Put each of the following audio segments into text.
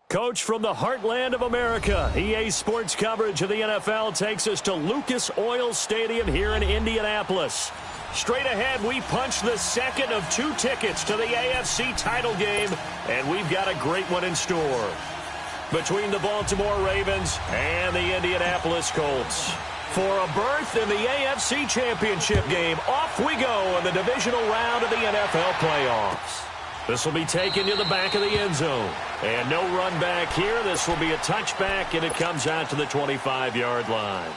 Coach from the heartland of America, EA Sports coverage of the NFL takes us to Lucas Oil Stadium here in Indianapolis. Straight ahead, we punch the second of 2 tickets to the AFC title game, and we've got a great one in store. Between the Baltimore Ravens and the Indianapolis Colts. For a berth in the AFC Championship game, off we go in the divisional round of the NFL playoffs. This will be taken to the back of the end zone. And no run back here. This will be a touchback, and it comes out to the 25-yard line.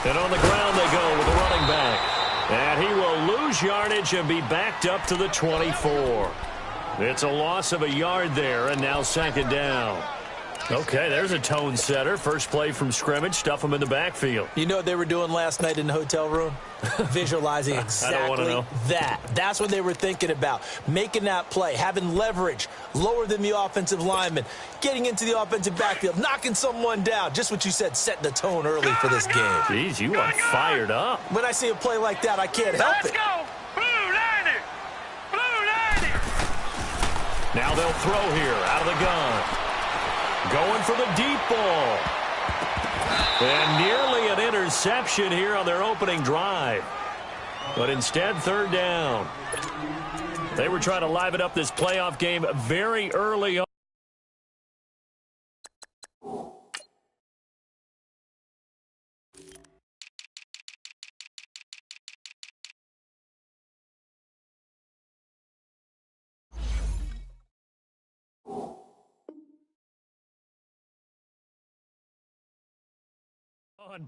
And on the ground they go with the running back. And he will lose yardage and be backed up to the 24. It's a loss of a yard there, and now second down. Okay, there's a tone setter. First play from scrimmage, stuff him in the backfield. You know what they were doing last night in the hotel room? Visualizing exactly that. That's what they were thinking about. Making that play, having leverage, lower than the offensive lineman, getting into the offensive backfield, knocking someone down. Just what you said, setting the tone early for this game. Jeez, you are fired up. When I see a play like that, I can't help it. Let's go! Blue 90! Blue 90! Now they'll throw here out of the gun. Going for the deep ball. And nearly an interception here on their opening drive. But instead, third down. They were trying to liven up this playoff game very early on.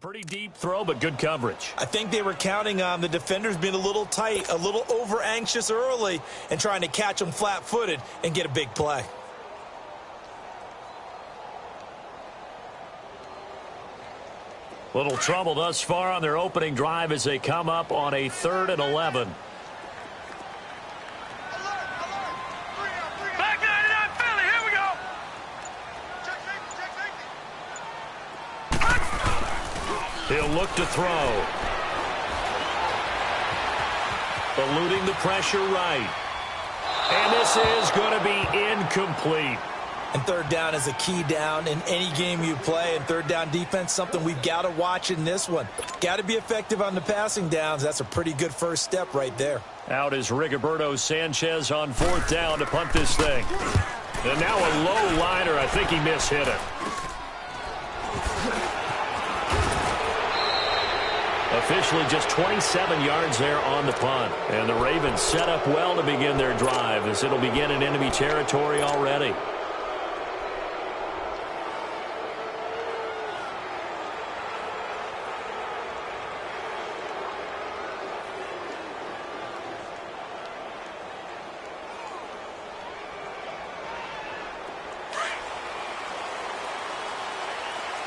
Pretty deep throw, but good coverage. I think they were counting on the defenders being a little tight, a little over-anxious early, and trying to catch them flat-footed and get a big play. Little trouble thus far on their opening drive as they come up on a 3rd and 11. He'll look to throw. Eluding the pressure right. And this is going to be incomplete. And third down is a key down in any game you play. And third down defense, something we've got to watch in this one. Got to be effective on the passing downs. That's a pretty good first step right there. Out is Rigoberto Sanchez on 4th down to punt this thing. And now a low liner. I think he mishit it. Officially just 27 yards there on the punt. And the Ravens set up well to begin their drive as it'll begin in enemy territory already.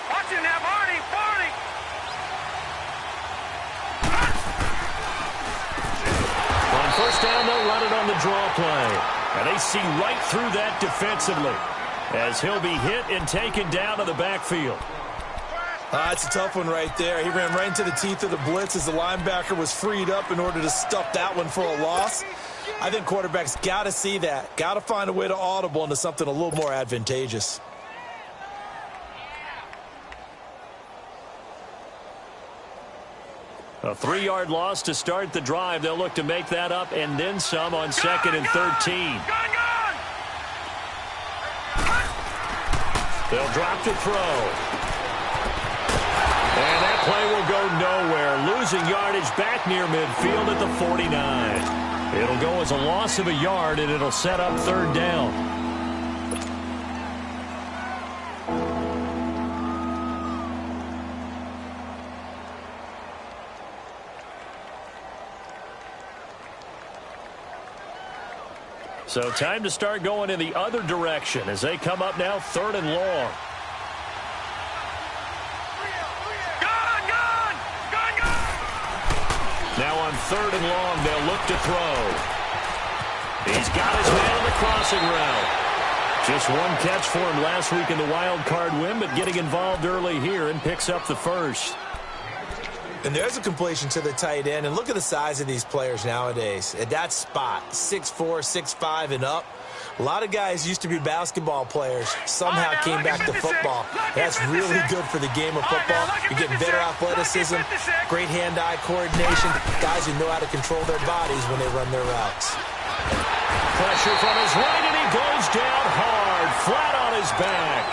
Watching that, Marty! First down, they'll run it on the draw play. And they see right through that defensively as he'll be hit and taken down to the backfield. That's a tough one right there. He ran right into the teeth of the blitz as the linebacker was freed up in order to stuff that one for a loss. I think quarterbacks got to see that. Got to find a way to audible into something a little more advantageous. A 3-yard loss to start the drive. They'll look to make that up and then some on 2nd and 13. They'll drop to throw. And that play will go nowhere. Losing yardage back near midfield at the 49. It'll go as a loss of a yard, and it'll set up third down. So time to start going in the other direction as they come up now 3rd and long. Now on 3rd and long, they'll look to throw. He's got his man on the crossing route. Just one catch for him last week in the wild card win, but getting involved early here and picks up the first. And there's a completion to the tight end. And look at the size of these players nowadays. At that spot, 6'4", 6'5", and up. A lot of guys used to be basketball players, somehow came back to football. That's really good for the game of football. You're getting better athleticism, great hand-eye coordination, guys who know how to control their bodies when they run their routes. Pressure from his right, and he goes down hard, flat on his back.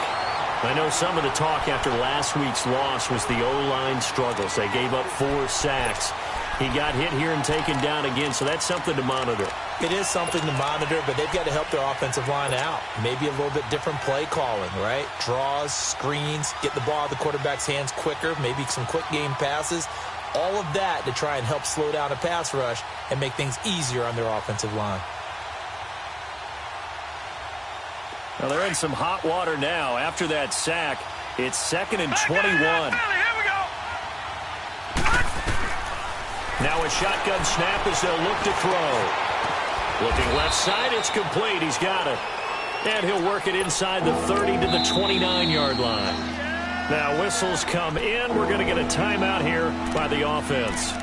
I know some of the talk after last week's loss was the O-line struggles. They gave up 4 sacks. He got hit here and taken down again, so that's something to monitor. It is something to monitor, but they've got to help their offensive line out. Maybe a little bit different play calling, right? Draws, screens, get the ball out of the quarterback's hands quicker, maybe some quick game passes. All of that to try and help slow down a pass rush and make things easier on their offensive line. Well, they're in some hot water now. After that sack, it's 2nd and 21. Now a shotgun snap as they'll look to throw. Looking left side, it's complete. He's got it. And he'll work it inside the 30 to the 29-yard line. Now whistles come in. We're going to get a timeout here by the offense.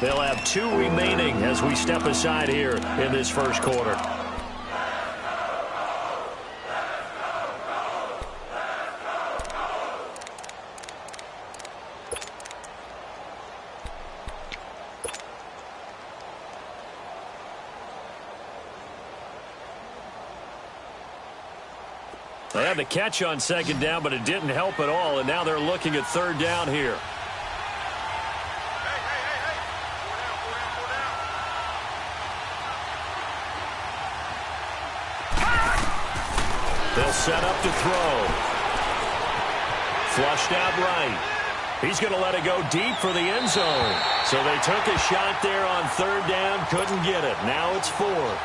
They'll have 2 remaining as we step aside here in this first quarter. They had the catch on 2nd down, but it didn't help at all, and now they're looking at 3rd down here. They'll set up to throw. Flushed out right. He's going to let it go deep for the end zone. So they took a shot there on 3rd down, couldn't get it. Now it's 4th.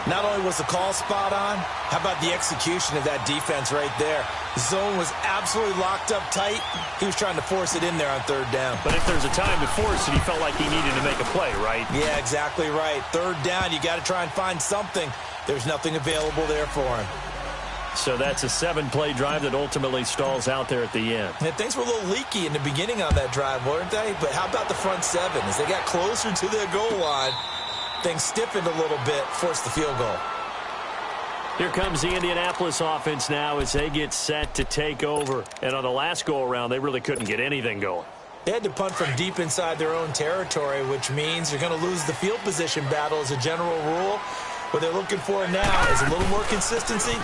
Not only was the call spot on, how about the execution of that defense right there? The zone was absolutely locked up tight. He was trying to force it in there on 3rd down. But if there's a time to force it, he felt like he needed to make a play, right? Yeah, exactly right. 3rd down, you got to try and find something. There's nothing available there for him. So that's a 7-play drive that ultimately stalls out there at the end. And things were a little leaky in the beginning on that drive, weren't they? But how about the front 7? As they got closer to their goal line, things stiffened a little bit, forced the field goal. Here comes the Indianapolis offense now as they get set to take over. And on the last go-around, they really couldn't get anything going. They had to punt from deep inside their own territory, which means you're going to lose the field position battle as a general rule. What they're looking for now is a little more consistency,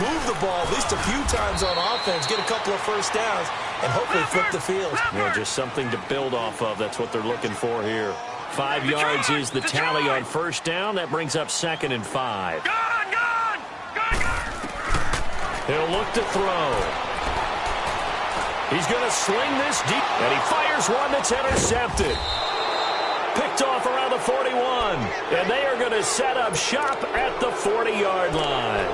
move the ball at least a few times on offense, get a couple of first downs, and hopefully flip the field. Yeah, just something to build off of. That's what they're looking for here. 5 yards is the tally on 1st down. That brings up 2nd and 5. He'll look to throw. He's going to sling this deep, and he fires one that's intercepted. Picked off around the 41, and they are going to set up shop at the 40-yard line.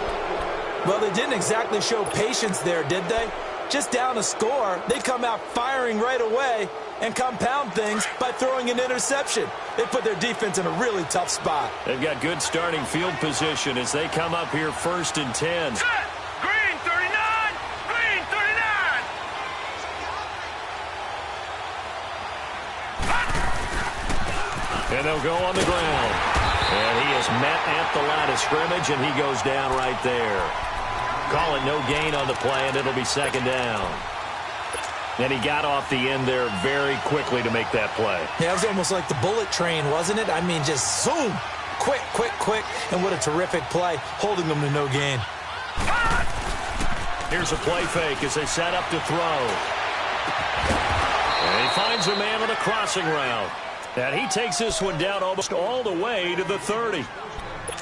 Well, they didn't exactly show patience there, did they? Just down a score, they come out firing right away and compound things by throwing an interception. They put their defense in a really tough spot. They've got good starting field position as they come up here 1st and 10. Set. Green 39. Green 39. And they'll go on the ground. And he is met at the line of scrimmage, and he goes down right there. Call it no gain on the play, and it'll be 2nd down. And he got off the end there very quickly to make that play. Yeah, it was almost like the bullet train, wasn't it? I mean, just zoom. Quick, quick, quick. And what a terrific play, holding them to no gain. Here's a play fake as they set up to throw. And he finds a man on the crossing route. And he takes this one down almost all the way to the 30.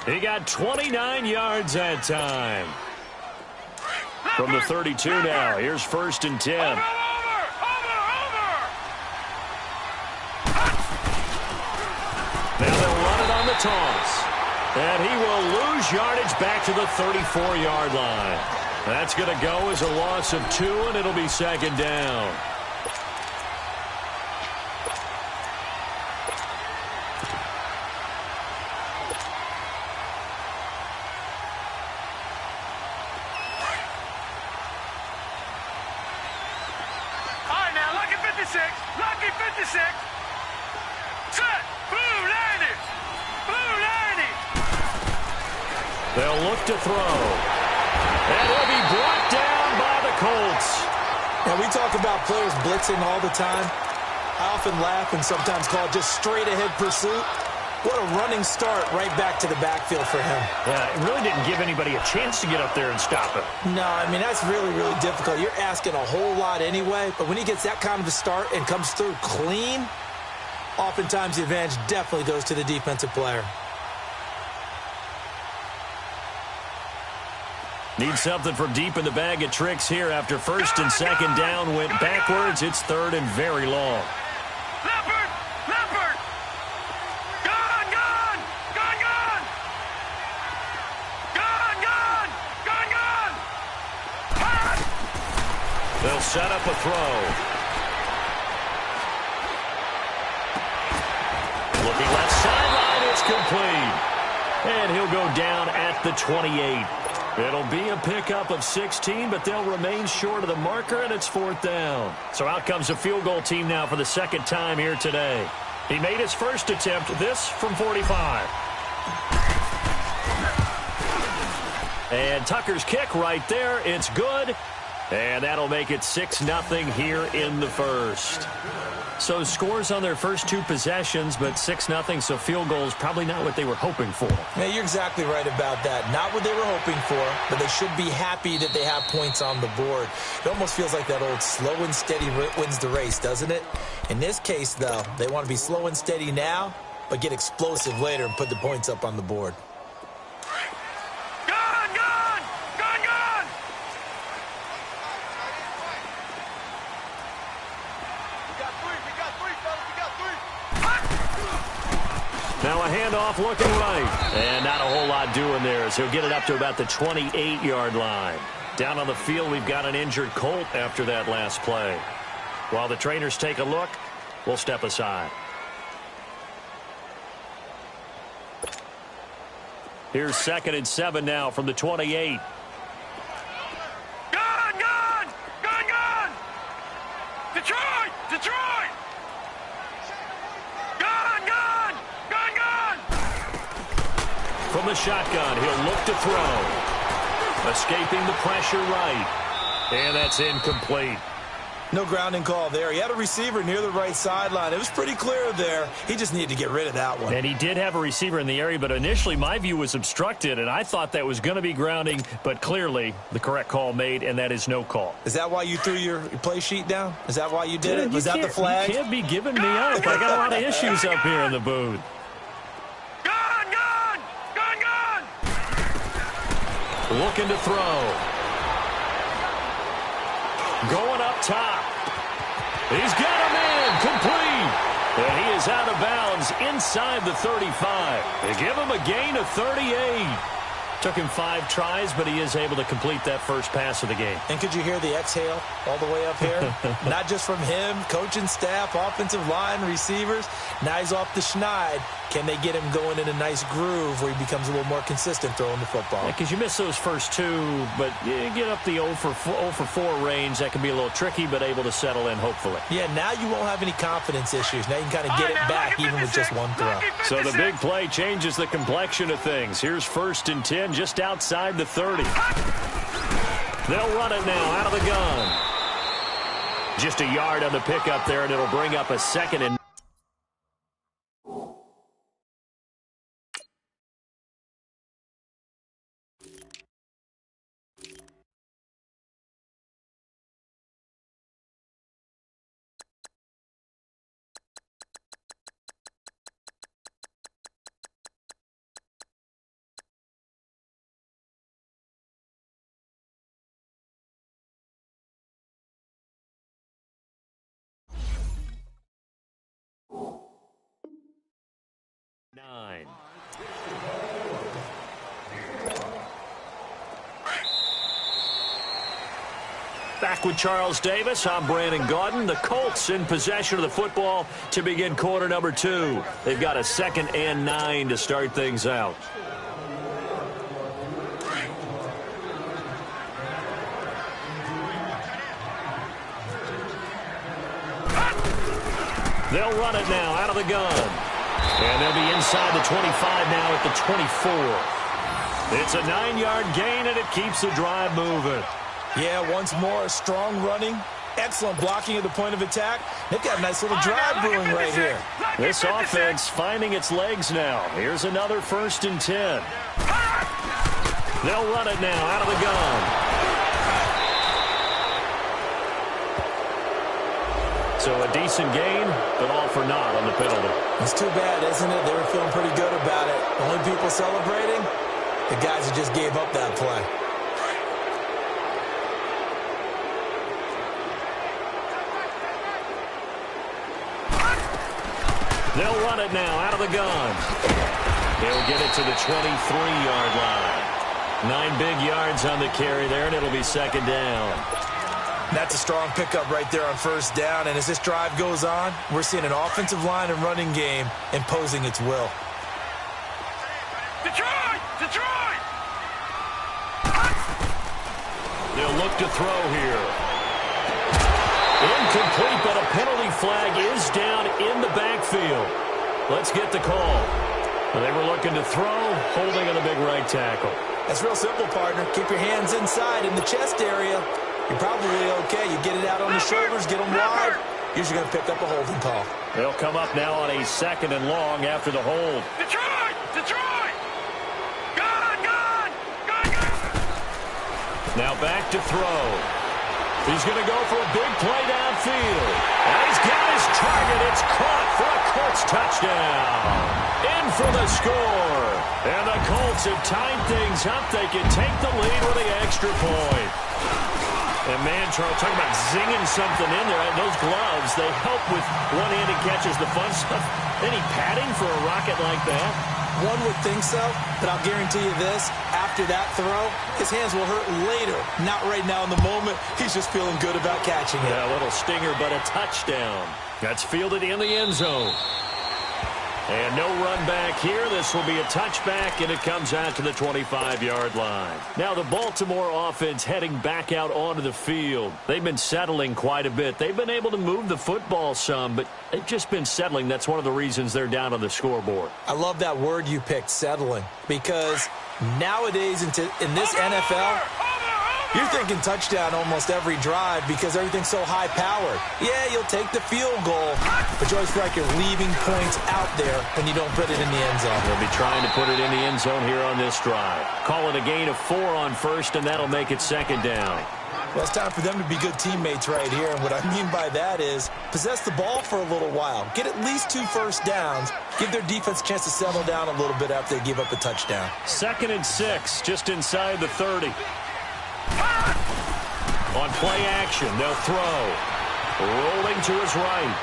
He got 29 yards that time. From the 32 now, here's 1st and 10. Over. Now they'll run it on the toss. And he will lose yardage back to the 34-yard line. That's going to go as a loss of 2, and it'll be 2nd down. 56. Lucky 56. Set. Blue 90. Blue 90. They'll look to throw. And he'll be brought down by the Colts. Now, we talk about players blitzing all the time. I often laugh and sometimes call it just straight-ahead pursuit. What a running start right back to the backfield for him. Yeah, it really didn't give anybody a chance to get up there and stop him. No, I mean, that's really, really difficult. You're asking a whole lot anyway, but when he gets that kind of a start and comes through clean, oftentimes the advantage definitely goes to the defensive player. Need something from deep in the bag of tricks here after first and second down went backwards. It's third and very long. Leopard. Leopard. Gone. Gone. Gone. Gone. Gone. Gone. Gone. Gone. Hot. They'll set up a throw. Looking left sideline. It's complete. And he'll go down at the 28. It'll be a pickup of 16, but they'll remain short of the marker, and it's fourth down. So out comes a field goal team now for the second time here today. He made his first attempt, this from 45. And Tucker's kick right there. It's good. And that'll make it 6-0 here in the first. So scores on their first two possessions, but 6-0, so field goals probably not what they were hoping for. Yeah, you're exactly right about that. Not what they were hoping for, but they should be happy that they have points on the board. It almost feels like that old slow and steady wins the race, doesn't it? In this case, though, they want to be slow and steady now, but get explosive later and put the points up on the board. Gone. Gone. Gone. Gone. Now a handoff looking right. And not a whole lot doing there as he'll get it up to about the 28-yard line. Down on the field, we've got an injured Colt after that last play. While the trainers take a look, we'll step aside. Here's 2nd and 7 now from the 28. Gone. Gone. Gone. Gone. Detroit. Detroit. Gone. Gone. Gone. Gone. From the shotgun, he'll look to throw. Escaping the pressure right. And that's incomplete. No grounding call there. He had a receiver near the right sideline. It was pretty clear there. He just needed to get rid of that one. And he did have a receiver in the area, but initially my view was obstructed, and I thought that was going to be grounding, but clearly the correct call made, and that is no call. Is that why you threw your play sheet down? Is that why you did it? Was that the flag? You can't be giving me up. I got a lot of issues up here in the booth. Gone. Gone. Gone. Gone. Looking to throw. Going up top. He's got a man complete. And he is out of bounds inside the 35. They give him a gain of 38. Took him 5 tries, but he is able to complete that first pass of the game. And could you hear the exhale all the way up here? Not just from him, coaching staff, offensive line, receivers. Now he's off the schneid. Can they get him going in a nice groove where he becomes a little more consistent throwing the football? Because you miss those first 2, but you get up the 0 for 4 range. That can be a little tricky, but able to settle in, hopefully. Yeah, now you won't have any confidence issues. Now you can kind of get it back even with just one throw. So the big play changes the complexion of things. Here's 1st and 10 just outside the 30. They'll run it now out of the gun. Just a yard on the pickup there, and it'll bring up a 2nd and 9. Back with Charles Davis. I'm Brandon Gaudin. The Colts in possession of the football to begin quarter number 2. They've got a 2nd and 9 to start things out. They'll run it now out of the gun. And they'll be inside the 25 now at the 24. It's a 9-yard gain, and it keeps the drive moving. Yeah, once more, strong running, excellent blocking at the point of attack. They've got a nice little drive brewing right here. This offense finding its legs now. Here's another 1st and 10. They'll run it now out of the gun. So a decent gain, but all for naught on the penalty. It's too bad, isn't it? They were feeling pretty good about it. Only people celebrating, the guys who just gave up that play. They'll run it now out of the gun. He'll get it to the 23-yard line. 9 big yards on the carry there, and it'll be 2nd down. That's a strong pickup right there on 1st down, and as this drive goes on, we're seeing an offensive line and running game imposing its will. Detroit! Detroit! They'll look to throw here. Incomplete, but a penalty flag is down in the backfield. Let's get the call. They were looking to throw, holding on the big right tackle. That's real simple, partner. Keep your hands inside in the chest area. You're probably okay. You get it out on the shoulders, get them wide. Usually going to pick up a holding call. They'll come up now on a 2nd and long after the hold. Detroit! Detroit! Gone! Gone! Gone! Gone! Now back to throw. He's going to go for a big play downfield. And he's got his target. It's caught for a Colts touchdown. In for the score. And the Colts have tied things up. They can take the lead with the extra point. And, man, Charles, talking about zinging something in there. Those gloves, they help with one-handed catches, the fun stuff. Any padding for a rocket like that? One would think so, but I'll guarantee you this. After that throw, his hands will hurt later. Not right now in the moment. He's just feeling good about catching it. Yeah, a little stinger, but a touchdown. That's fielded in the end zone. And no run back here. This will be a touchback, and it comes out to the 25-yard line. Now the Baltimore offense heading back out onto the field. They've been settling quite a bit. They've been able to move the football some, but they've just been settling. That's one of the reasons they're down on the scoreboard. I love that word you picked, settling, because nowadays in this NFL, you're thinking touchdown almost every drive because everything's so high-powered. Yeah, you'll take the field goal, but you always feel like you're leaving points out there when you don't put it in the end zone. They'll be trying to put it in the end zone here on this drive. Call it a gain of 4 on 1st, and that'll make it 2nd down. Well, it's time for them to be good teammates right here, and what I mean by that is possess the ball for a little while. Get at least 2 first downs. Give their defense a chance to settle down a little bit after they give up a touchdown. 2nd and 6, just inside the 30. On play action, they'll throw. Rolling to his right.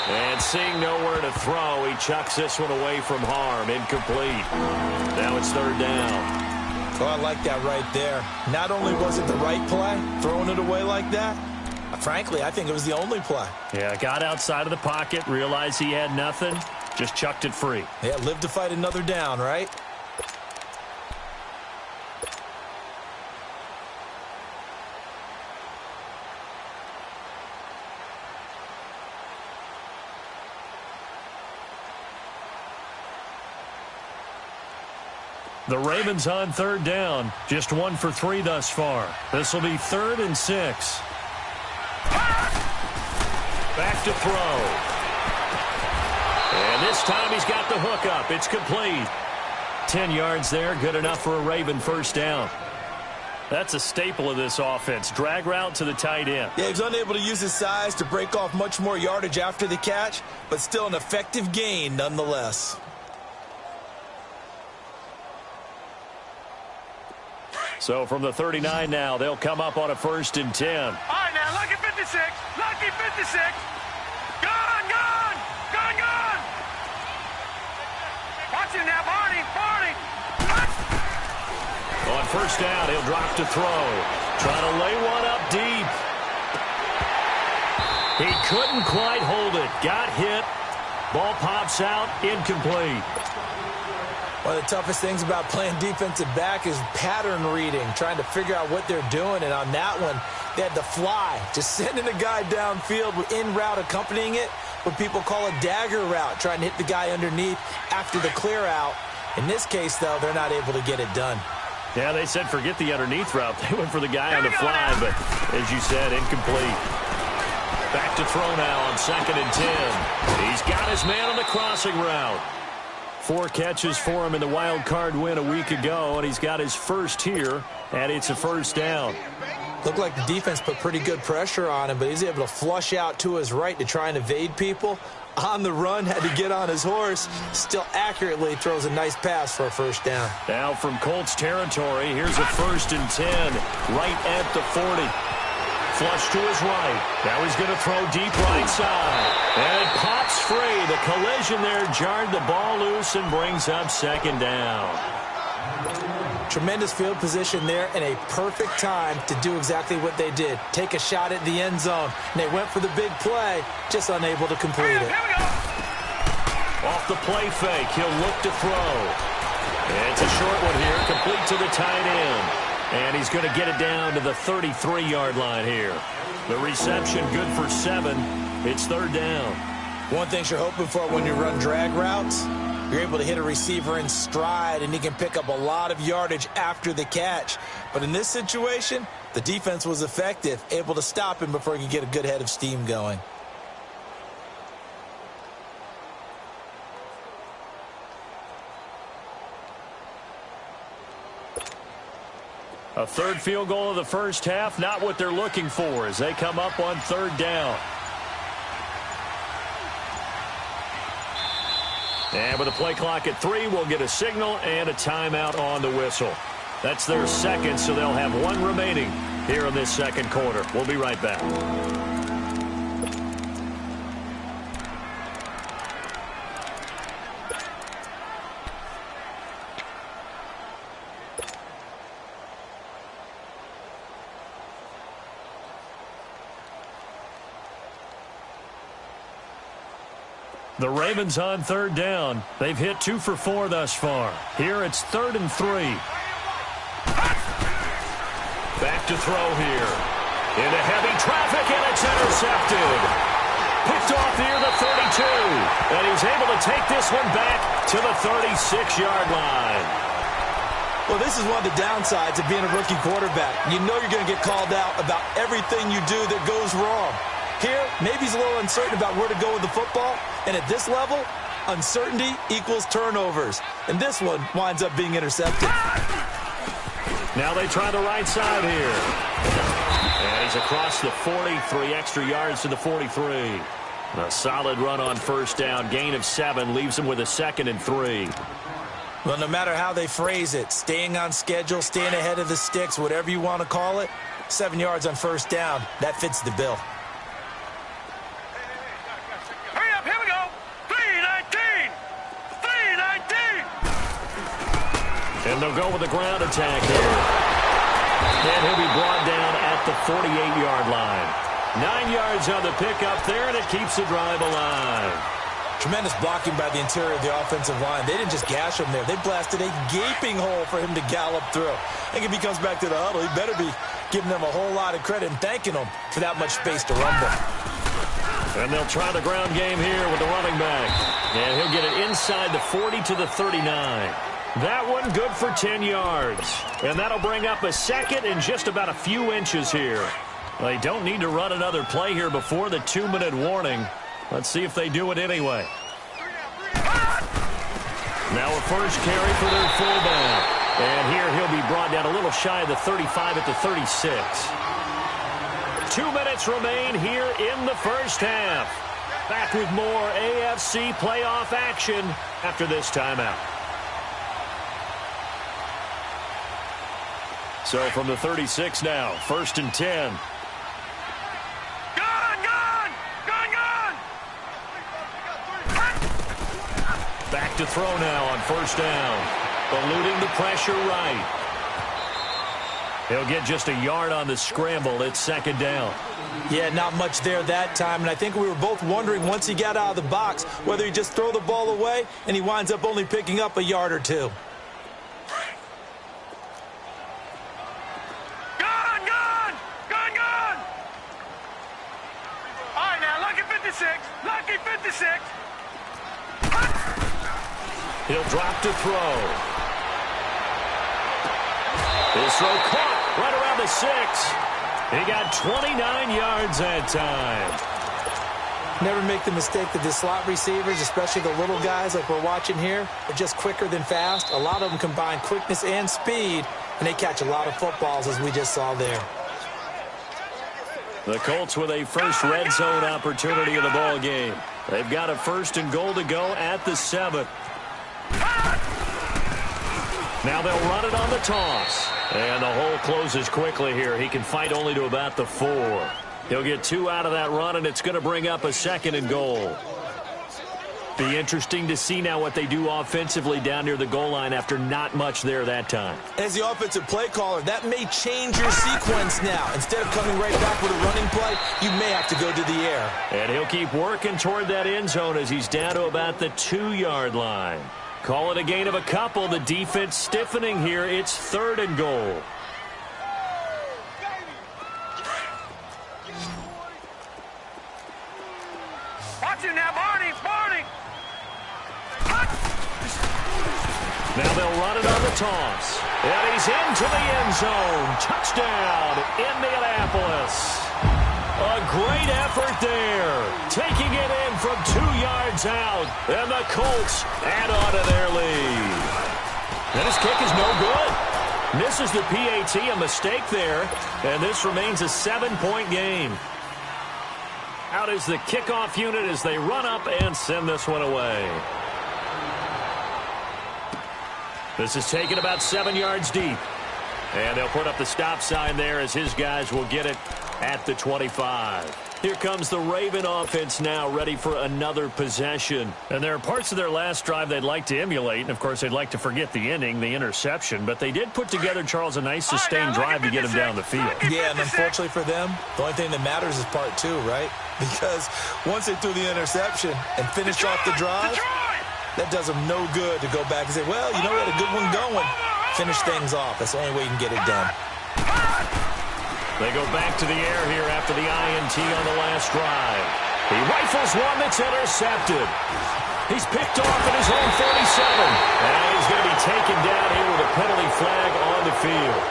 And seeing nowhere to throw, he chucks this one away from harm. Incomplete. Now it's 3rd down. Oh, I like that right there. Not only was it the right play, throwing it away like that, frankly, I think it was the only play. Yeah, got outside of the pocket, realized he had nothing, just chucked it free. Yeah, live to fight another down, right? The Ravens on 3rd down. Just 1 for 3 thus far. This will be 3rd and 6. Back to throw. And this time he's got the hook up. It's complete. 10 yards there. Good enough for a Raven 1st down. That's a staple of this offense. Drag route to the tight end. Yeah, he was unable to use his size to break off much more yardage after the catch, but still an effective gain nonetheless. So from the 39 now, they'll come up on a 1st and 10. All right, now, lucky 56. Lucky 56. Gone, gone. Gone, gone. Watch him now, Barney. Barney. On 1st down, he'll drop to throw. Trying to lay one up deep. He couldn't quite hold it. Got hit. Ball pops out. Incomplete. One of the toughest things about playing defensive back is pattern reading, trying to figure out what they're doing. And on that one, they had the fly, just sending a guy downfield with in route accompanying it. what people call a dagger route, trying to hit the guy underneath after the clear out. In this case, though, they're not able to get it done. Yeah, they said forget the underneath route. They went for the guy on the fly, but as you said, incomplete. Back to throw now on 2nd and 10. He's got his man on the crossing route. 4 catches for him in the wild card win a week ago, and he's got his first here, and it's a first down. Looked like the defense put pretty good pressure on him, but he's able to flush out to his right to try and evade people. On the run, had to get on his horse. Still accurately throws a nice pass for a first down. Now from Colts territory, here's a 1st and 10, right at the 40. Flush to his right. Now he's going to throw deep right side. And it pops free. The collision there jarred the ball loose and brings up 2nd down. Tremendous field position there and a perfect time to do exactly what they did. Take a shot at the end zone. And they went for the big play, just unable to complete it. Off the play fake, he'll look to throw. It's a short one here, complete to the tight end. And he's going to get it down to the 33-yard line here. The reception good for 7. It's 3rd down. One thing you're hoping for when you run drag routes, you're able to hit a receiver in stride, and he can pick up a lot of yardage after the catch. But in this situation, the defense was effective, able to stop him before he could get a good head of steam going. A 3rd field goal of the first half, not what they're looking for as they come up on 3rd down. And with a play clock at 3, we'll get a signal and a timeout on the whistle. That's their 2nd, so they'll have 1 remaining here in this 2nd quarter. We'll be right back. The Ravens on 3rd down. They've hit 2 for 4 thus far. Here it's 3rd and 3. Back to throw here. Into heavy traffic, and it's intercepted. Picked off near the 32. And he's able to take this one back to the 36-yard line. Well, this is one of the downsides of being a rookie quarterback. You know you're going to get called out about everything you do that goes wrong. Here, maybe he's a little uncertain about where to go with the football. And at this level, uncertainty equals turnovers. And this one winds up being intercepted. Now they try the right side here. And he's across the 43 extra yards to the 43. A solid run on 1st down. Gain of 7 leaves him with a 2nd and 3. Well, no matter how they phrase it, staying on schedule, staying ahead of the sticks, whatever you want to call it, 7 yards on 1st down, that fits the bill. And they'll go with the ground attack here. And he'll be brought down at the 48-yard line. 9 yards on the pickup there, and it keeps the drive alive. Tremendous blocking by the interior of the offensive line. They didn't just gash him there. They blasted a gaping hole for him to gallop through. I think if he comes back to the huddle, he better be giving them a whole lot of credit and thanking them for that much space to rumble. And they'll try the ground game here with the running back. And he'll get it inside the 40 to the 39. That one good for 10 yards. And that'll bring up a 2nd and just about a few inches here. They don't need to run another play here before the 2-minute warning. Let's see if they do it anyway. Now a first carry for their fullback. And here he'll be brought down a little shy of the 35 at the 36. 2 minutes remain here in the first half. Back with more AFC playoff action after this timeout. So from the 36 now, 1st and 10. Back to throw now on 1st down. Eluding the pressure right. He'll get just a yard on the scramble. It's 2nd down. Yeah, not much there that time. And I think we were both wondering once he got out of the box whether he just throw the ball away and he winds up only picking up a yard or 2. 56. Lucky 56. He'll drop to throw. His throw caught right around the 6. He got 29 yards that time. Never make the mistake that the slot receivers, especially the little guys like we're watching here, are just quicker than fast. A lot of them combine quickness and speed, and they catch a lot of footballs, as we just saw there. The Colts with a first red zone opportunity in the ball game. They've got a 1st and goal to go at the 7. Now they'll run it on the toss. And the hole closes quickly here. He can fight only to about the 4. He'll get 2 out of that run, and it's going to bring up a 2nd and goal. Be interesting to see now what they do offensively down near the goal line after not much there that time. As the offensive play caller, that may change your sequence now. Instead of coming right back with a running play, you may have to go to the air. And he'll keep working toward that end zone as he's down to about the 2-yard line. Call it a gain of a couple. The defense stiffening here. It's 3rd and goal. Watch him now, Barney. Barney. Now they'll run it on the toss. And he's into the end zone. Touchdown, Indianapolis. A great effort there. Taking it in from 2 yards out. And the Colts add on to their lead. And his kick is no good. Misses the PAT, a mistake there. And this remains a 7-point game. Out is the kickoff unit as they run up and send this one away. This is taken about 7 yards deep. And they'll put up the stop sign there as his guys will get it at the 25. Here comes the Raven offense now, ready for another possession. And there are parts of their last drive they'd like to emulate. And, of course, they'd like to forget the ending, the interception. But they did put together, Charles, a nice sustained drive to get him down the field. Yeah, and unfortunately for them, the only thing that matters is part 2, right? Because once they threw the interception and finished off the drive, that does them no good to go back and say, well, you know, we had a good one going. Finish things off. That's the only way you can get it done. They go back to the air here after the INT on the last drive. He rifles one that's intercepted. He's picked off at his own 47. And he's going to be taken down here with a penalty flag on the field.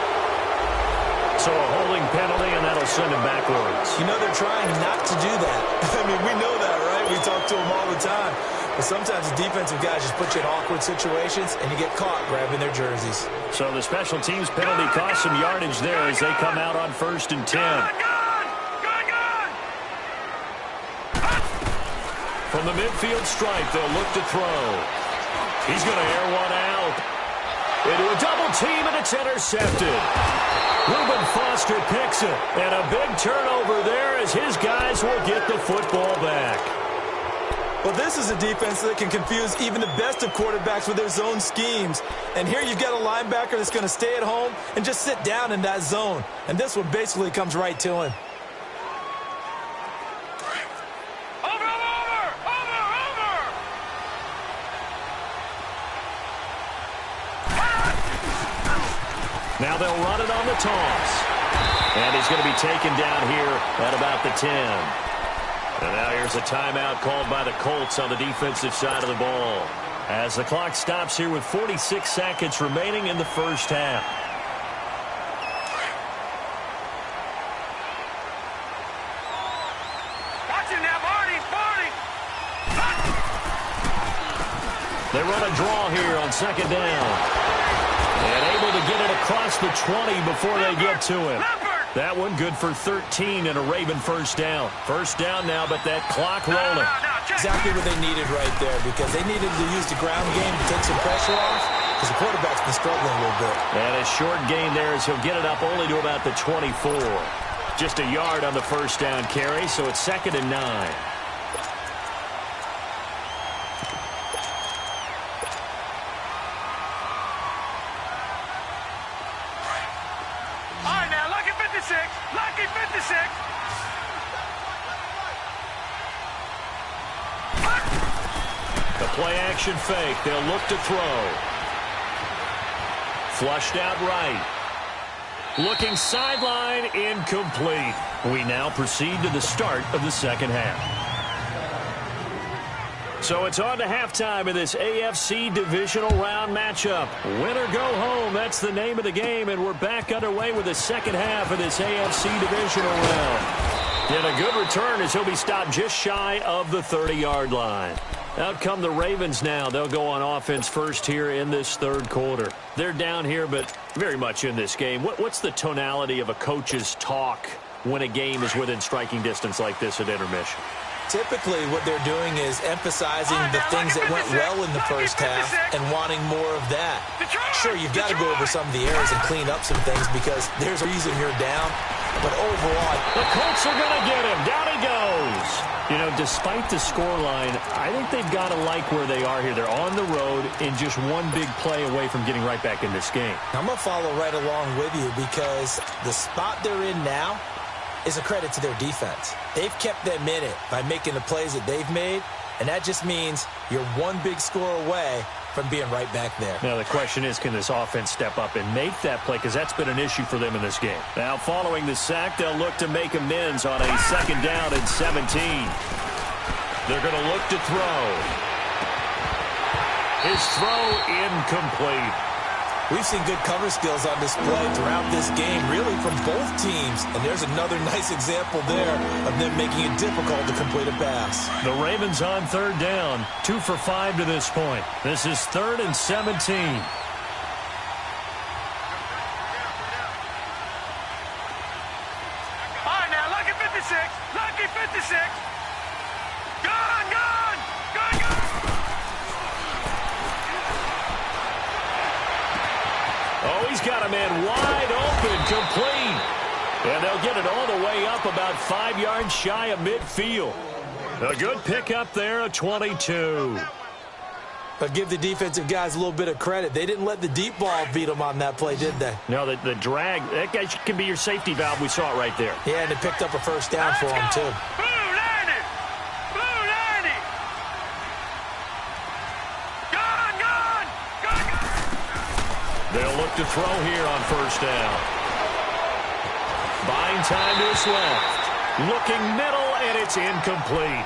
So a holding penalty, and that'll send him backwards. You know they're trying not to do that. I mean, we know that, right? We talk to them all the time. But sometimes the defensive guys just put you in awkward situations, and you get caught grabbing their jerseys. So the special teams penalty costs some yardage there as they come out on 1st and 10. From the midfield stripe, they'll look to throw. He's going to air one out. Into a double team, and it's intercepted. Reuben Foster picks it, and a big turnover there as his guys will get the football back. Well, this is a defense that can confuse even the best of quarterbacks with their zone schemes. And here you've got a linebacker that's going to stay at home and just sit down in that zone. And this one basically comes right to him. Now they'll run it on the toss. And he's going to be taken down here at about the 10. And now here's a timeout called by the Colts on the defensive side of the ball. As the clock stops here with 46 seconds remaining in the first half. Watch him now, Barney. Barney. They run a draw here on 2nd down. And able to get it across the 20 before they get to him. That one good for 13 and a Raven first down. First down now, but that clock rolling. Exactly what they needed right there, because they needed to use the ground game to take some pressure off, because the quarterback's been struggling a little bit. And a short gain there as he'll get it up only to about the 24. Just a yard on the first down carry, so it's 2nd and 9. Lucky 56. The play action fake. They'll look to throw. Flushed out right. Looking sideline, incomplete. We now proceed to the start of the second half. So it's on to halftime in this AFC divisional round matchup. Win or go home, that's the name of the game, and we're back underway with the second half of this AFC divisional round. And a good return as he'll be stopped just shy of the 30-yard line. Out come the Ravens now. They'll go on offense first here in this third quarter. They're down here, but very much in this game. What's the tonality of a coach's talk when a game is within striking distance like this at intermission? Typically, what they're doing is emphasizing the things that went well in the first half and wanting more of that. Sure, you've got to go over some of the errors and clean up some things because there's a reason you're down. But overall, the Colts are going to get him. Down he goes. You know, despite the scoreline, I think they've got to like where they are here. They're on the road and just one big play away from getting right back in this game. I'm going to follow right along with you because the spot they're in now is a credit to their defense. They've kept them in it by making the plays that they've made, and that just means you're one big score away from being right back there. Now, the question is, can this offense step up and make that play? Because that's been an issue for them in this game. Now, following the sack, they'll look to make amends on a second down and 17. They're going to look to throw. His throw incomplete. We've seen good cover skills on display throughout this game, really from both teams. And there's another nice example there of them making it difficult to complete a pass. The Ravens on third down, 2 for 5 to this point. This is 3rd and 17. All right, now, lucky 56. Lucky 56. Gone, gone. Gone, gone. Oh, he's got a man wide open, complete. And they'll get it all the way up about 5 yards shy of midfield. A good pickup there, a 22. But give the defensive guys a little bit of credit. They didn't let the deep ball beat them on that play, did they? No, the drag, that guy can be your safety valve. We saw it right there. Yeah, and it picked up a first down for him, too. Blue 90. Blue 90. Gone, gone. Gone, gone. They'll look to throw here on first down. Buying time to his left. Looking middle, and it's incomplete.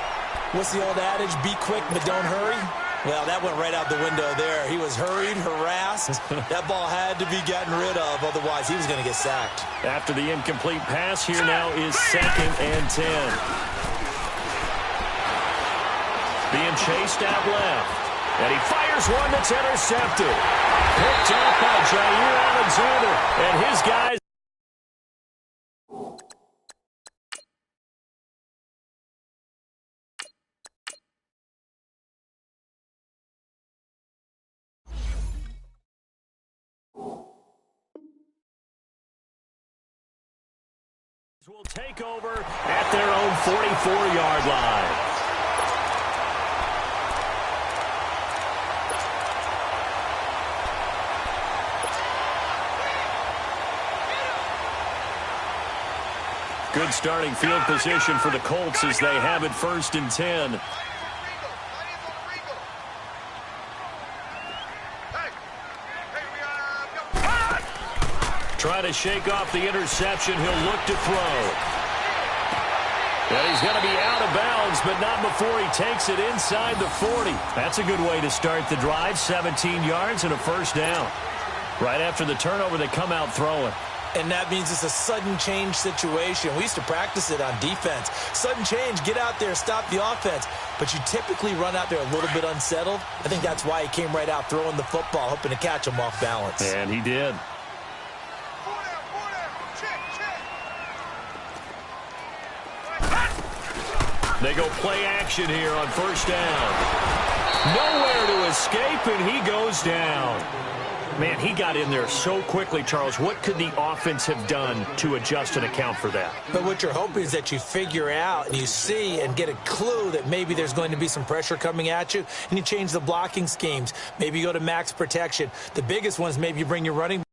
What's the old adage? Be quick, but don't hurry? Well, that went right out the window there. He was hurried, harassed. That ball had to be gotten rid of, otherwise he was going to get sacked. After the incomplete pass, here now is 2nd and 10. Being chased out left. And he fires one that's intercepted. Picked up by Jair Alexander. And his guys. Will take over at their own 44-yard line. Good starting field position for the Colts as they have it 1st and 10. Try to shake off the interception. He'll look to throw. And he's going to be out of bounds, but not before he takes it inside the 40. That's a good way to start the drive. 17 yards and a first down. Right after the turnover, they come out throwing. And that means it's a sudden change situation. We used to practice it on defense. Sudden change, get out there, stop the offense. But you typically run out there a little bit unsettled. I think that's why he came right out throwing the football, hoping to catch him off balance. And he did. They go play action here on first down. Nowhere to escape, and he goes down. Man, he got in there so quickly, Charles. What could the offense have done to adjust and account for that? But what you're hoping is that you figure out and you see and get a clue that maybe there's going to be some pressure coming at you, and you change the blocking schemes. Maybe you go to max protection. The biggest one is maybe you bring your running.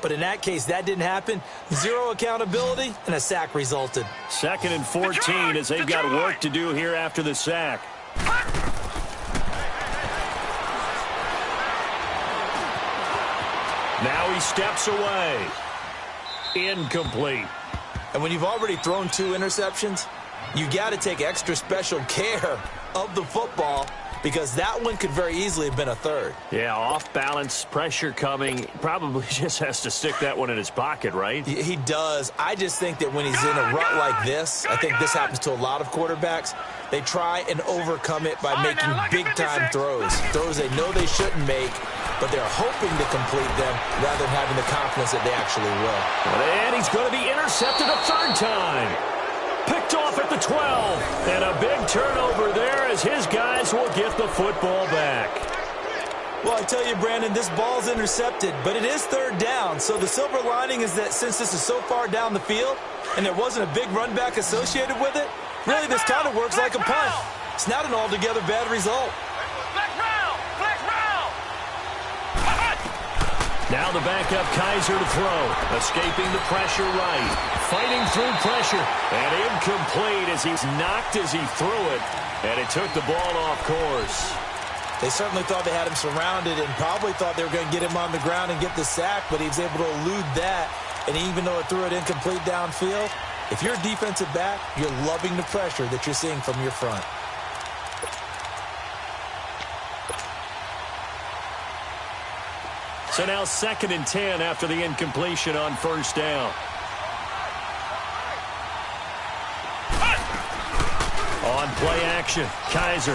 But in that case, that didn't happen. Zero accountability, and a sack resulted. 2nd and 14 as they've got work to do here after the sack. Now he steps away. Incomplete. And when you've already thrown 2 interceptions, you got to take extra special care of the football, because that one could very easily have been a third. Yeah, off-balance pressure coming. Probably just has to stick that one in his pocket, right? He does. I just think that when he's in a rut like this, I think this happens to a lot of quarterbacks, they try and overcome it by making big-time throws. Throws they know they shouldn't make, but they're hoping to complete them rather than having the confidence that they actually will. And he's going to be intercepted a third time. Picked off at the 12. And a big turnover there as his guys will get the football back. Well, I tell you, Brandon, this ball's intercepted, but it is third down. So the silver lining is that since this is so far down the field and there wasn't a big run back associated with it, really this kind of works like a punt. It's not an altogether bad result. Now the backup Kaiser to throw. Escaping the pressure right. Fighting through pressure. And incomplete as he's knocked as he threw it. And it took the ball off course. They certainly thought they had him surrounded and probably thought they were going to get him on the ground and get the sack, but he was able to elude that. And even though it threw it incomplete downfield, if you're a defensive back, you're loving the pressure that you're seeing from your front. So now 2nd and 10 after the incompletion on first down. On play action, Kaiser.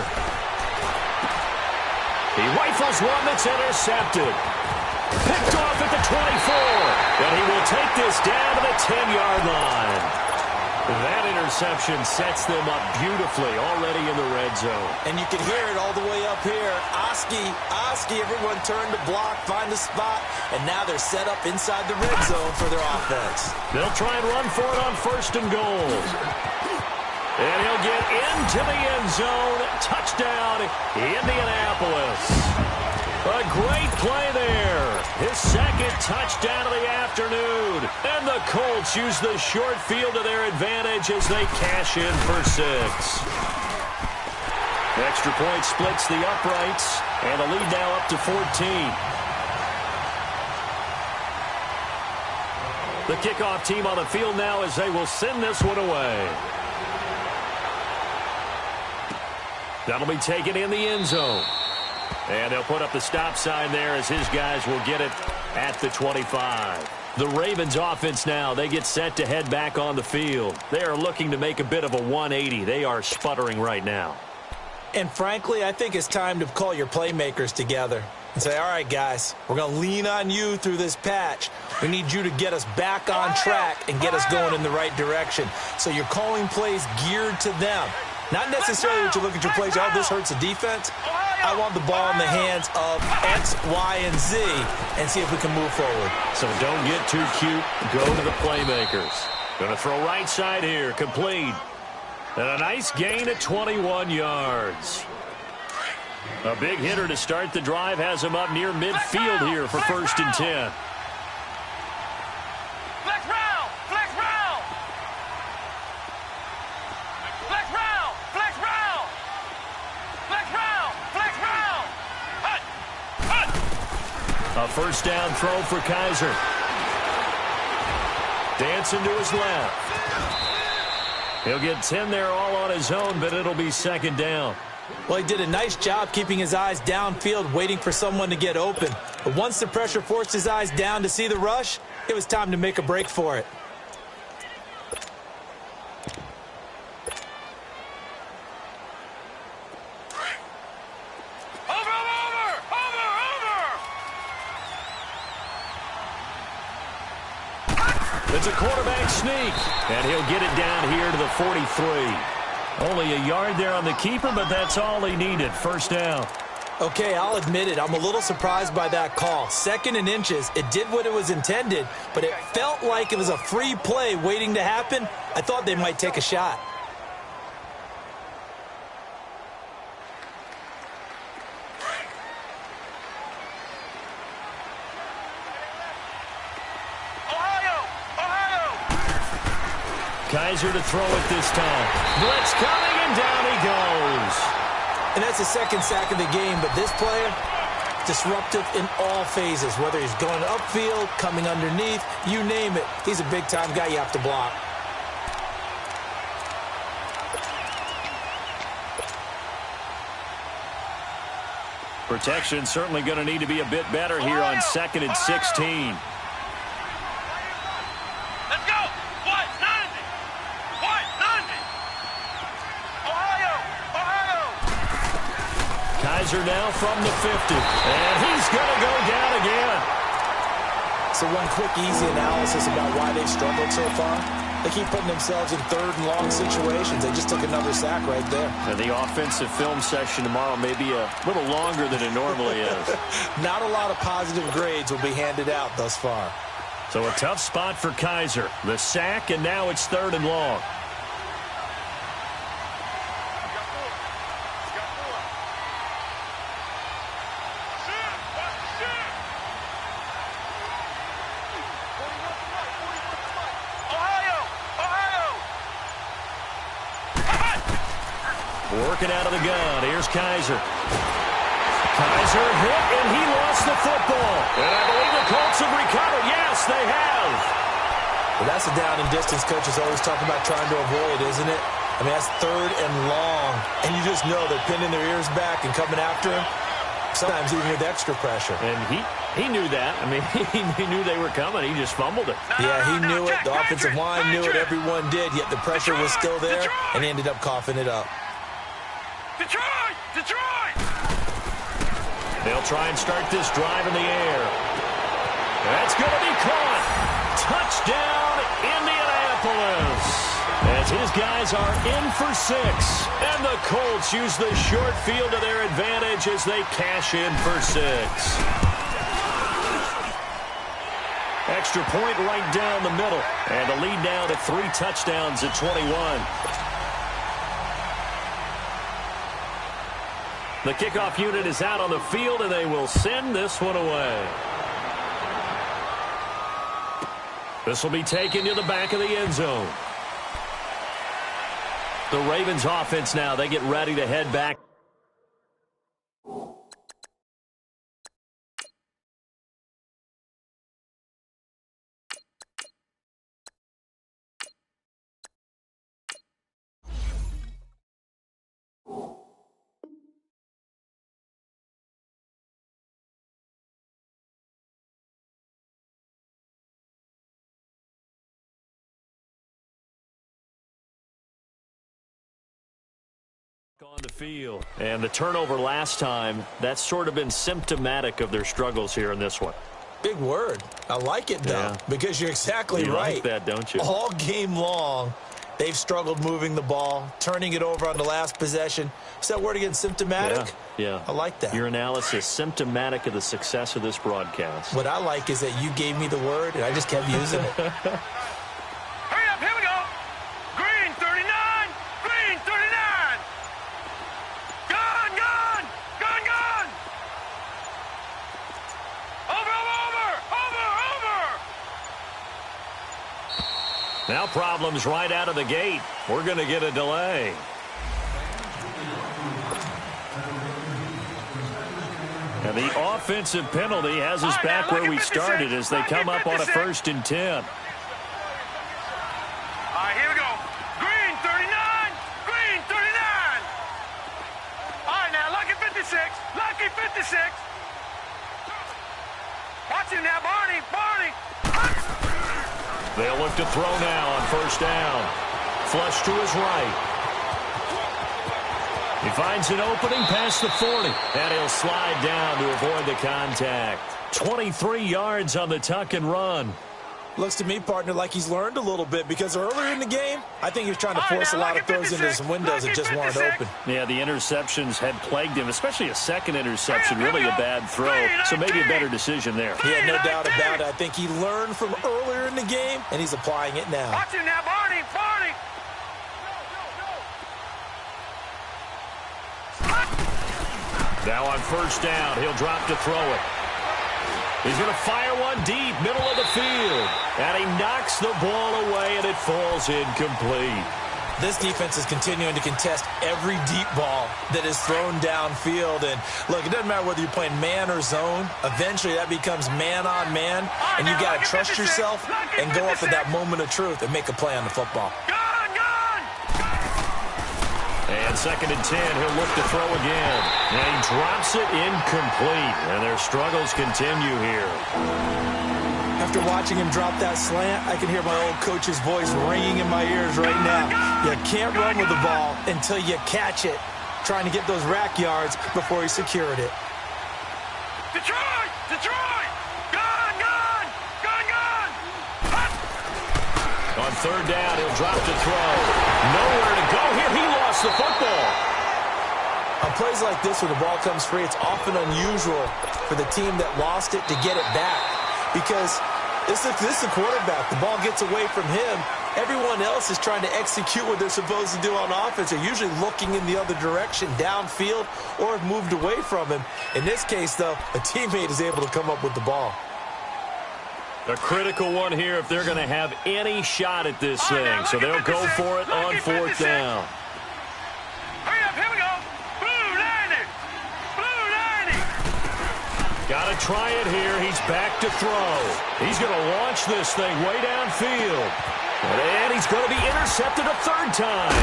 He rifles one that's intercepted. Picked off at the 24. And he will take this down to the 10-yard line. That interception sets them up beautifully already in the red zone. And you can hear it all the way up here. Oski, everyone turned to block, find the spot, and now they're set up inside the red zone for their offense. They'll try and run for it on 1st and goal. And he'll get into the end zone. Touchdown, Indianapolis. A great play there. His 2nd touchdown of the afternoon. And the Colts use the short field to their advantage as they cash in for 6. Extra point splits the uprights. And the lead now up to 14. The kickoff team on the field now as they will send this one away. That'll be taken in the end zone. And they'll put up the stop sign there as his guys will get it at the 25. The Ravens offense now, they get set to head back on the field. They are looking to make a bit of a 180. They are sputtering right now. And frankly, I think it's time to call your playmakers together and say, all right, guys, we're going to lean on you through this patch. We need you to get us back on track and get us going in the right direction. So you're calling plays geared to them. Not necessarily that you look at your plays, oh, this hurts the defense. I want the ball in the hands of X, Y, and Z and see if we can move forward. So don't get too cute. Go to the playmakers. Going to throw right side here. Complete. And a nice gain at 21 yards. A big hitter to start the drive has him up near midfield here for 1st and 10. A first down throw for Kaiser. Dancing to his left. He'll get 10 there all on his own, but it'll be 2nd down. Well, he did a nice job keeping his eyes downfield, waiting for someone to get open. But once the pressure forced his eyes down to see the rush, it was time to make a break for it. It's a quarterback sneak, and he'll get it down here to the 43. Only a yard there on the keeper, but that's all he needed. First down. Okay, I'll admit it. I'm a little surprised by that call. 2nd and inches. It did what it was intended, but it felt like it was a free play waiting to happen. I thought they might take a shot. Kaiser to throw it this time. Blitz coming, and down he goes. And that's the 2nd sack of the game, but this player, disruptive in all phases, whether he's going upfield, coming underneath, you name it. He's a big-time guy you have to block. Protection certainly going to need to be a bit better here on 2nd and 16. Let's go. What? 90. What? 90. Ohio. Ohio. Kaiser now from the 50. And he's going to go down again. So one quick, easy analysis about why they've struggled so far. They keep putting themselves in 3rd and long situations. They just took another sack right there. And the offensive film session tomorrow may be a little longer than it normally is. Not a lot of positive grades will be handed out thus far. So a tough spot for Kaiser. The sack, and now it's 3rd and long. Working out of the gun. Here's Kaiser. Kaiser hit, and he lost the football. And I believe the Colts have recovered. Yes, they have. Well, that's a down and distance coaches always talk about trying to avoid, isn't it? I mean, that's 3rd and long. And you just know they're pinning their ears back and coming after him, sometimes even with extra pressure. And he knew that. I mean, he knew they were coming. He just fumbled it. Yeah, he knew it. The offensive line knew it. Everyone did, yet the pressure was still there, and he ended up coughing it up. Detroit! Detroit! They'll try and start this drive in the air. That's going to be caught. Touchdown, Indianapolis. As his guys are in for 6. And the Colts use the short field to their advantage as they cash in for 6. Extra point right down the middle. And the lead now to 3 touchdowns at 21. The kickoff unit is out on the field, and they will send this one away. This will be taken to the back of the end zone. The Ravens offense now, they get ready to head back. On the field. And the turnover last time, that's sort of been symptomatic of their struggles here in this one. Big word. I like it, though, because you're exactly right. You like that, don't you? All game long, they've struggled moving the ball, turning it over on the last possession. Is that word again, symptomatic? Yeah. I like that. Your analysis, symptomatic of the success of this broadcast. What I like is that you gave me the word, and I just kept using it. Hurry up, here we go. Green 39, green 39. Gone, gone, gone, gone. Over, over, over, over. Now problems right out of the gate. We're going to get a delay. And the offensive penalty has us back where we started as they come up on a 1st and 10. All right, here we go. Green 39, green 39. All right, now, lucky 56, lucky 56. Watch him now, Barney, Barney. They'll look to throw now on 1st down. Flush to his right. He finds an opening past the 40, and he'll slide down to avoid the contact. 23 yards on the tuck and run. Looks to me, partner, like he's learned a little bit, because earlier in the game, I think he was trying to force a lot of throws into some windows that just weren't open. Yeah, the interceptions had plagued him, especially a second interception, really a bad throw, so maybe a better decision there. Yeah, no doubt about it. I think he learned from earlier in the game, and he's applying it now. Watch him now, Barney, Barney. Now on 1st down, he'll drop to throw it. He's going to fire one deep, middle of the field. And he knocks the ball away, and it falls incomplete. This defense is continuing to contest every deep ball that is thrown downfield. And, look, it doesn't matter whether you're playing man or zone. Eventually, that becomes man on man. And you got to trust yourself and go up at that moment of truth and make a play on the football. Gone, gone. And 2nd and 10, he'll look to throw again. And he drops it incomplete. And their struggles continue here. After watching him drop that slant, I can hear my old coach's voice ringing in my ears right now. You can't run with the ball until you catch it, trying to get those rack yards before he secured it. Detroit! Detroit! Gun! Gun! Gun! Gun! Hut! On 3rd down, he'll drop to throw. Nowhere to go here. He lost the football. On plays like this, when the ball comes free, it's often unusual for the team that lost it to get it back. Because this is the quarterback. The ball gets away from him. Everyone else is trying to execute what they're supposed to do on offense. They're usually looking in the other direction, downfield, or have moved away from him. In this case, though, a teammate is able to come up with the ball. A critical one here if they're going to have any shot at this thing. So they'll go for it on 4th down. Hurry up, here we go. Blue 90. Blue 90. Got to try it here. He's back to throw. He's going to launch this thing way downfield. And he's going to be intercepted a 3rd time.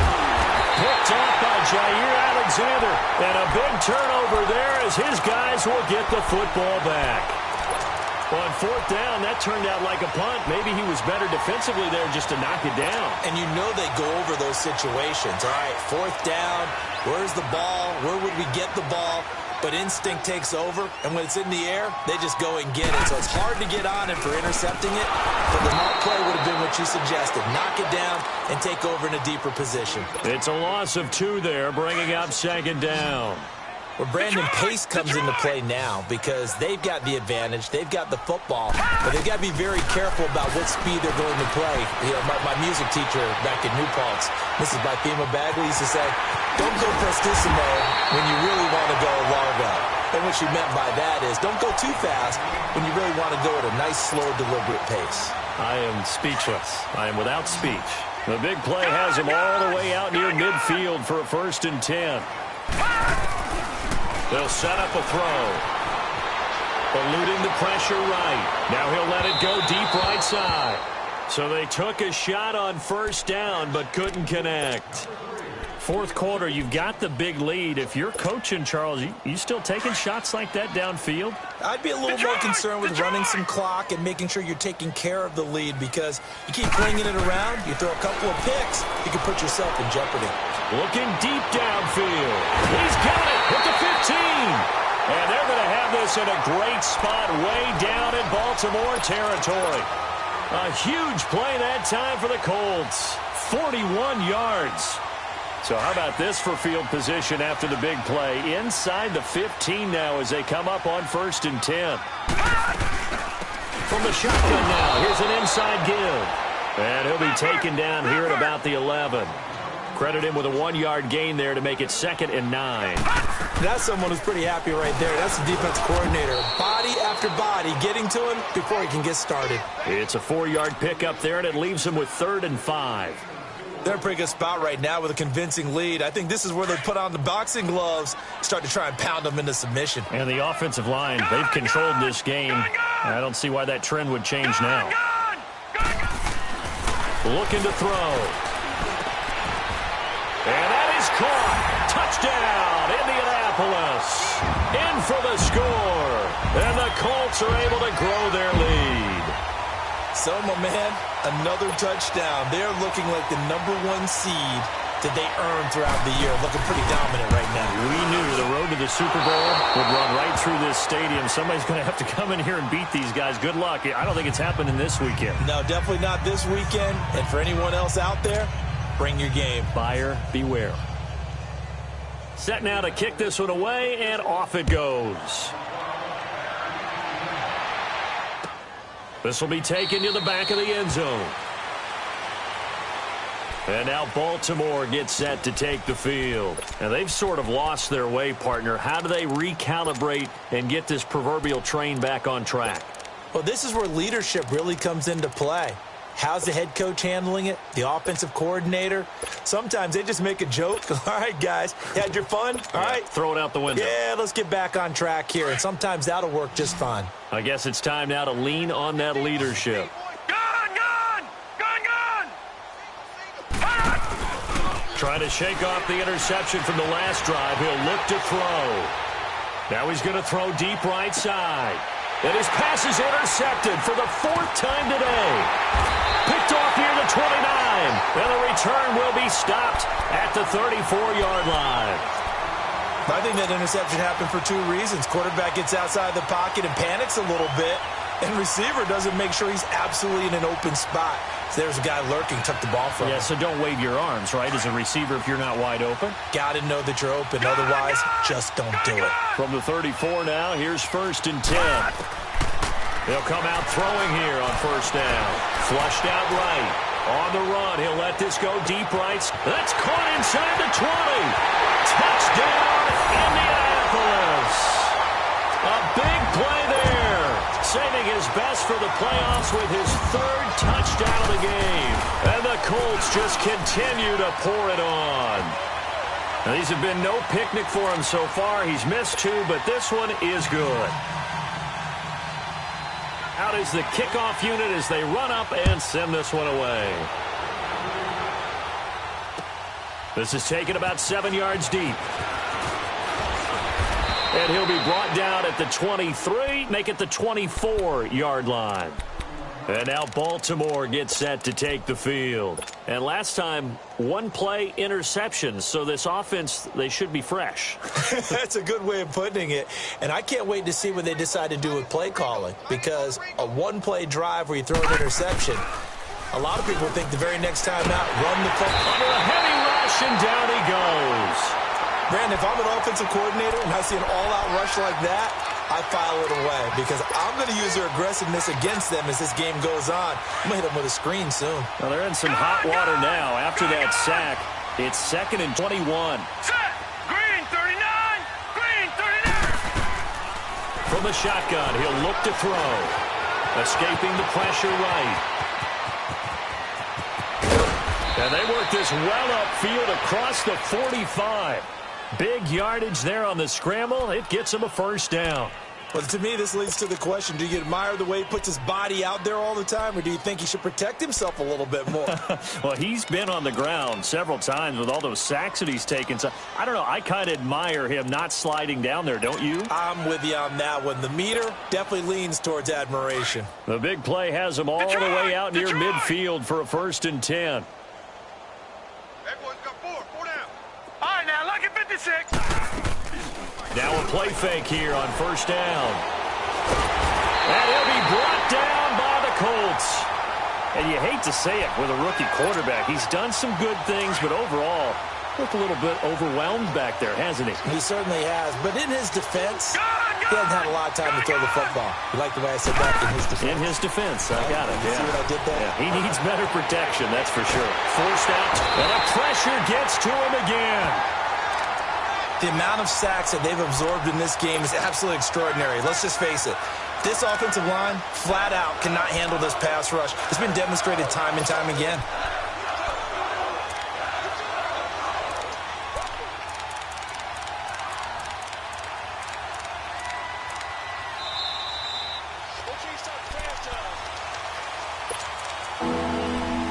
Picked off by Jair Alexander. And a big turnover there as his guys will get the football back. On 4th down, that turned out like a punt. Maybe he was better defensively there just to knock it down. And you know they go over those situations. All right, 4th down, where's the ball? Where would we get the ball? But instinct takes over, and when it's in the air, they just go and get it. So it's hard to get on him for intercepting it, but the mark play would have been what you suggested. Knock it down and take over in a deeper position. It's a loss of 2 there, bringing up 2nd down. Well, Brandon, pace comes into play now because they've got the advantage. They've got the football, but they've got to be very careful about what speed they're going to play. You know, my music teacher back in New Paltz, Mrs. Bythema Bagley, used to say, don't go prestissimo when you really want to go largo. And what she meant by that is don't go too fast when you really want to go at a nice, slow, deliberate pace. I am speechless. I am without speech. The big play has him all the way out near midfield for a 1st and 10. They'll set up a throw. Eluding the pressure right. Now he'll let it go deep right side. So they took a shot on 1st down but couldn't connect. 4th quarter, you've got the big lead. If you're coaching, Charles, you still taking shots like that downfield? I'd be a little more concerned with running some clock and making sure you're taking care of the lead because you keep flinging it around, you throw a couple of picks, you can put yourself in jeopardy. Looking deep downfield. He's got it at the 15. And they're going to have this in a great spot way down in Baltimore territory. A huge play that time for the Colts. 41 yards. So how about this for field position after the big play? Inside the 15 now as they come up on 1st and 10. From the shotgun now, here's an inside give. And he'll be taken down here at about the 11. Credit him with a 1-yard gain there to make it 2nd and 9. That's someone who's pretty happy right there. That's the defense coordinator. Body after body getting to him before he can get started. It's a 4-yard pickup there, and it leaves him with 3rd and 5. They're in a pretty good spot right now with a convincing lead. I think this is where they put on the boxing gloves, start to try and pound them into submission. And the offensive line, they've controlled this game. I don't see why that trend would change now. Looking to throw. And that is caught. Touchdown, Indianapolis. In for the score. And the Colts are able to grow their lead. So, my man, another touchdown. They're looking like the #1 seed that they earned throughout the year. Looking pretty dominant right now. We knew the road to the Super Bowl would run right through this stadium. Somebody's going to have to come in here and beat these guys. Good luck. I don't think it's happening this weekend. No, definitely not this weekend. And for anyone else out there, bring your game. Buyer beware. Set now to kick this one away, and off it goes. This will be taken to the back of the end zone. And now Baltimore gets set to take the field. And they've sort of lost their way, partner. How do they recalibrate and get this proverbial train back on track? Well, this is where leadership really comes into play. How's the head coach handling it? The offensive coordinator? Sometimes they just make a joke. All right, guys, had your fun? All right. Throw it out the window. Yeah, let's get back on track here. And sometimes that'll work just fine. I guess it's time now to lean on that leadership. Gun! Gun! Gun! Gun! Trying to shake off the interception from the last drive. He'll look to throw. Now he's going to throw deep right side. And his pass is intercepted for the 4th time today. Picked off near the 29. And the return will be stopped at the 34-yard line. I think that interception happened for 2 reasons. Quarterback gets outside the pocket and panics a little bit. And receiver doesn't make sure he's absolutely in an open spot. So there's a guy lurking, took the ball from him. Yeah, so don't wave your arms, right, as a receiver if you're not wide open. Got to know that you're open. Otherwise, just don't do it. From the 34 now, here's 1st and 10. He'll come out throwing here on 1st down. Flushed out right. On the run, he'll let this go deep right. That's caught inside the 20. Touchdown, Indianapolis. A big play there. Saving his best for the playoffs with his 3rd touchdown of the game. And the Colts just continue to pour it on. Now, these have been no picnic for him so far. He's missed 2, but this one is good. Out is the kickoff unit as they run up and send this one away. This is taken about 7 yards deep. And he'll be brought down at the 23, make it the 24-yard line. And now Baltimore gets set to take the field. And last time, 1-play interception. So this offense, they should be fresh. That's a good way of putting it. And I can't wait to see what they decide to do with play calling. Because a 1-play drive where you throw an interception, a lot of people think the very next time out, run the play. Under a heavy rush, and down he goes. Brandon, if I'm an offensive coordinator and I see an all-out rush like that, I file it away because I'm going to use their aggressiveness against them as this game goes on. I'm going to hit them with a screen soon. Well, they're in some hot water now. After that sack, it's 2nd and 21. Set. Green 39. Green 39. From the shotgun, he'll look to throw. Escaping the pressure right. And they work this well upfield across the 45. Big yardage there on the scramble. It gets him a 1st down. Well, to me, this leads to the question, do you admire the way he puts his body out there all the time, or do you think he should protect himself a little bit more? Well, he's been on the ground several times with all those sacks that he's taken. So, I don't know. I kind of admire him not sliding down there, don't you? I'm with you on that one. The meter definitely leans towards admiration. The big play has him all the way out near midfield for a 1st and 10. Everyone's got 4 down. All right, now, lucky 56. Now a play fake here on 1st down. And he'll be brought down by the Colts. And you hate to say it with a rookie quarterback. He's done some good things, but overall, looked a little bit overwhelmed back there, hasn't he? He certainly has. But in his defense, he hasn't had a lot of time to throw the football. You like the way I said that? In his defense. In his defense. I got it. See what I did there? Yeah, he needs better protection, that's for sure. Forced out, and the pressure gets to him again. The amount of sacks that they've absorbed in this game is absolutely extraordinary. Let's just face it. This offensive line, flat out, cannot handle this pass rush. It's been demonstrated time and time again.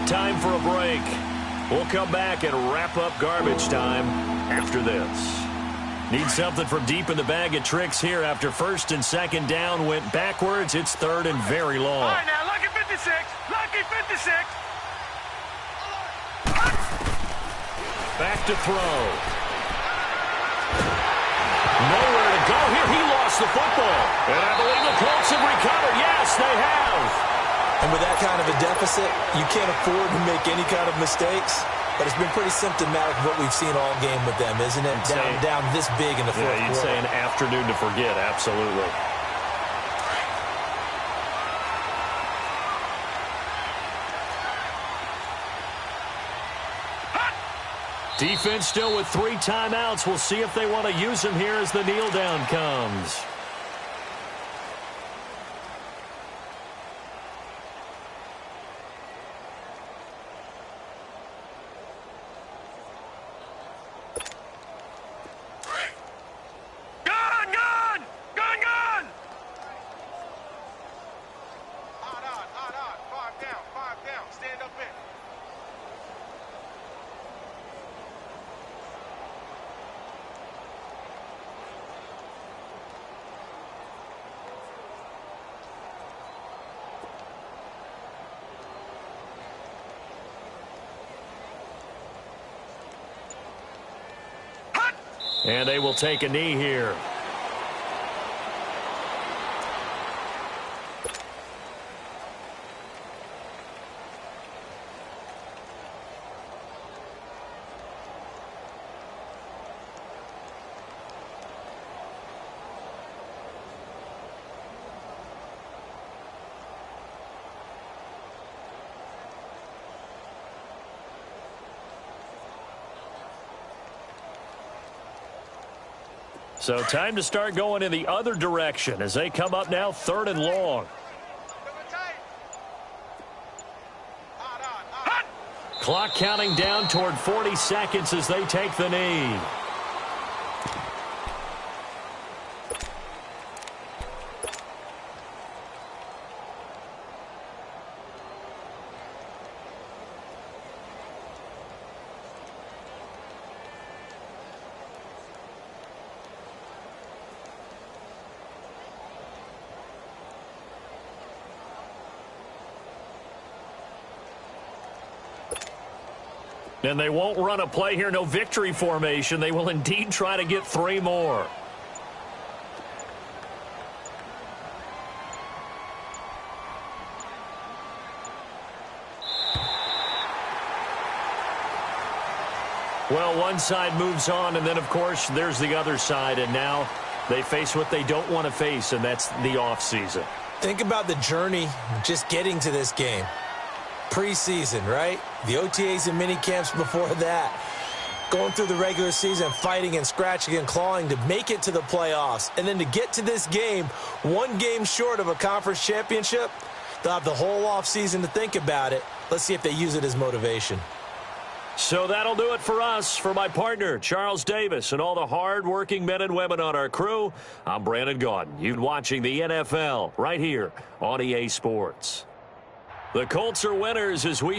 Time for a break. We'll come back and wrap up garbage time after this. Need something from deep in the bag of tricks here after 1st and 2nd down went backwards. It's 3rd and very long. All right, now, lucky 56. Lucky 56. Back to throw. Nowhere to go here. He lost the football. And I believe the Colts have recovered. Yes, they have. And with that kind of a deficit, you can't afford to make any kind of mistakes. But it's been pretty symptomatic of what we've seen all game with them, isn't it? Down this big in the fourth quarter. Yeah, you'd say an afternoon to forget, absolutely. Defense still with 3 timeouts. We'll see if they want to use them here as the kneel down comes. And they will take a knee here. So time to start going in the other direction as they come up now 3rd and long. Clock counting down toward 40 seconds as they take the knee. And they won't run a play here, no victory formation. They will indeed try to get 3 more. Well, one side moves on, and then, of course, there's the other side, and now they face what they don't want to face, and that's the offseason. Think about the journey just getting to this game. Preseason, right? The OTAs and mini camps before that. Going through the regular season, fighting and scratching and clawing to make it to the playoffs. And then to get to this game, 1 game short of a conference championship, they'll have the whole offseason to think about it. Let's see if they use it as motivation. So that'll do it for us. For my partner, Charles Davis, and all the hard-working men and women on our crew, I'm Brandon Gaudin. You're watching the NFL right here on EA Sports. The Colts are winners as we